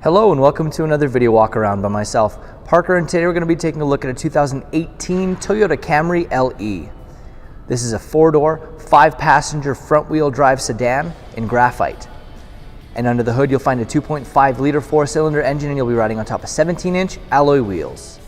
Hello and welcome to another video walk around by myself, Parker, and today we're going to be taking a look at a 2018 Toyota Camry LE. This is a 4-door, 5-passenger front-wheel drive sedan in graphite. And under the hood you'll find a 2.5-liter 4-cylinder engine, and you'll be riding on top of 17-inch alloy wheels.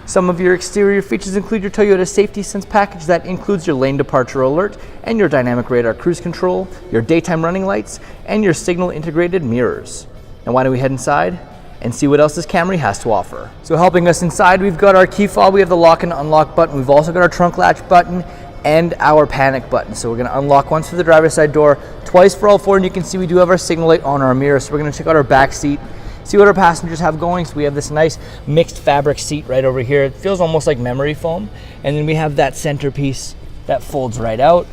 Some of your exterior features include your Toyota Safety Sense package that includes your lane departure alert and your dynamic radar cruise control, your daytime running lights, and your signal integrated mirrors. Now why don't we head inside and see what else this Camry has to offer. So helping us inside, we've got our key fob, we have the lock and unlock button, we've also got our trunk latch button and our panic button. So we're going to unlock once for the driver's side door, twice for all four, and you can see we do have our signal light on our mirror. So we're going to check out our back seat, see what our passengers have going. So we have this nice mixed fabric seat right over here. It feels almost like memory foam. And then we have that centerpiece that folds right out,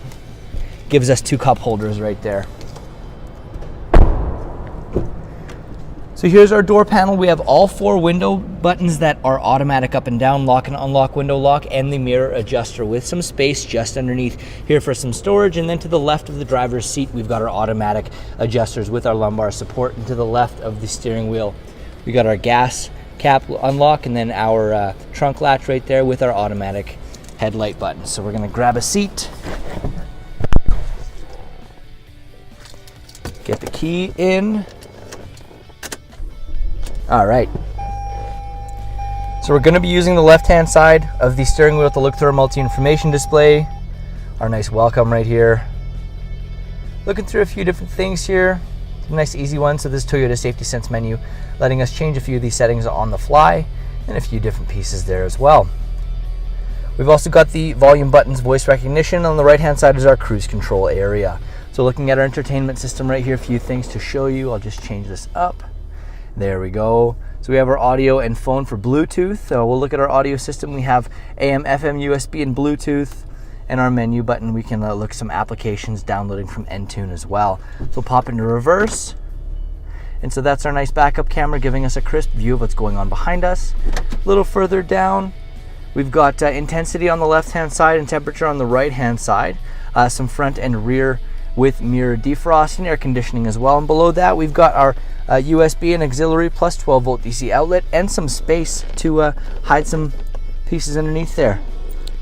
gives us 2 cup holders right there. So here's our door panel. We have all 4 window buttons that are automatic up and down, lock and unlock, window lock, and the mirror adjuster with some space just underneath here for some storage. And then to the left of the driver's seat, we've got our automatic adjusters with our lumbar support. And to the left of the steering wheel, we got our gas cap unlock and then our trunk latch right there with our automatic headlight button. So we're gonna grab a seat, get the key in. All right, so we're going to be using the left-hand side of the steering wheel to look through our multi-information display. Our nice welcome right here. Looking through a few different things here. Nice easy one. So this Toyota Safety Sense menu, letting us change a few of these settings on the fly, and a few different pieces there as well. We've also got the volume buttons, voice recognition. On the right-hand side is our cruise control area. So looking at our entertainment system right here, a few things to show you. I'll just change this up. There we go. So we have our audio and phone for Bluetooth. We'll look at our audio system. We have AM, FM, USB, and Bluetooth. And our menu button, we can look at some applications downloading from Entune as well. So we'll pop into reverse. And so that's our nice backup camera, giving us a crisp view of what's going on behind us. A little further down, we've got intensity on the left-hand side and temperature on the right-hand side. Some front and rear with mirror defrost and air conditioning as well. And below that, we've got our USB and auxiliary plus 12-volt DC outlet and some space to hide some pieces underneath there.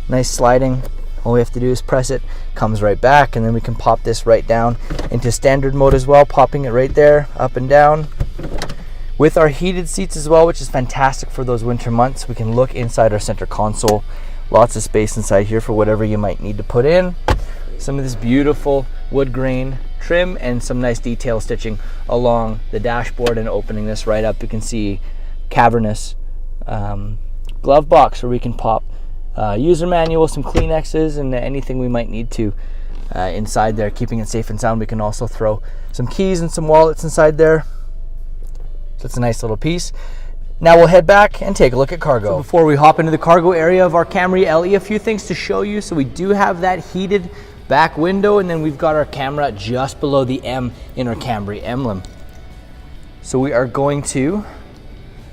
Nice sliding. All we have to do is press it, comes right back, and then we can pop this right down into standard mode as well, popping it right there, up and down. With our heated seats as well, which is fantastic for those winter months. We can look inside our center console. Lots of space inside here for whatever you might need to put in. Some of this beautiful wood grain trim and some nice detail stitching along the dashboard. And opening this right up, you can see cavernous glove box where we can pop user manual, some Kleenexes, and anything we might need to inside there, keeping it safe and sound. We can also throw some keys and some wallets inside there. So it's a nice little piece. Now we'll head back and take a look at cargo. So before we hop into the cargo area of our Camry LE, a few things to show you. So we do have that heated back window, and then we've got our camera just below the M in our Camry emblem. So we are going to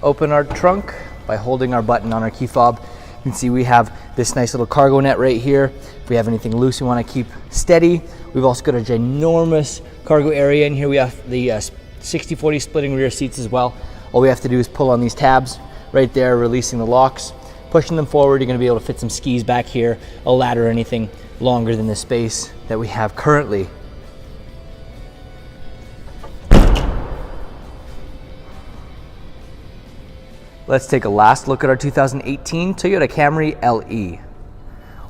open our trunk by holding our button on our key fob. You can see we have this nice little cargo net right here. If we have anything loose we want to keep steady. We've also got a ginormous cargo area in here. We have the 60/40 splitting rear seats as well. All we have to do is pull on these tabs right there, releasing the locks. Pushing them forward, you're going to be able to fit some skis back here, a ladder, or anything longer than the space that we have currently. Let's take a last look at our 2018 Toyota Camry LE.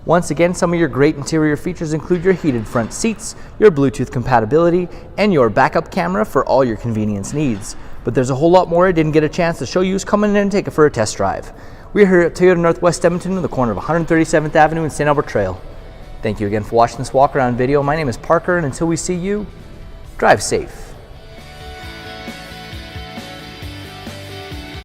Once again, some of your great interior features include your heated front seats, your Bluetooth compatibility, and your backup camera for all your convenience needs. But there's a whole lot more I didn't get a chance to show you, so come in and take it for a test drive. We're here at Toyota Northwest Edmonton in the corner of 137th Avenue and St.Albert Trail. Thank you again for watching this walk around video. My name is Parker, and until we see you, drive safe.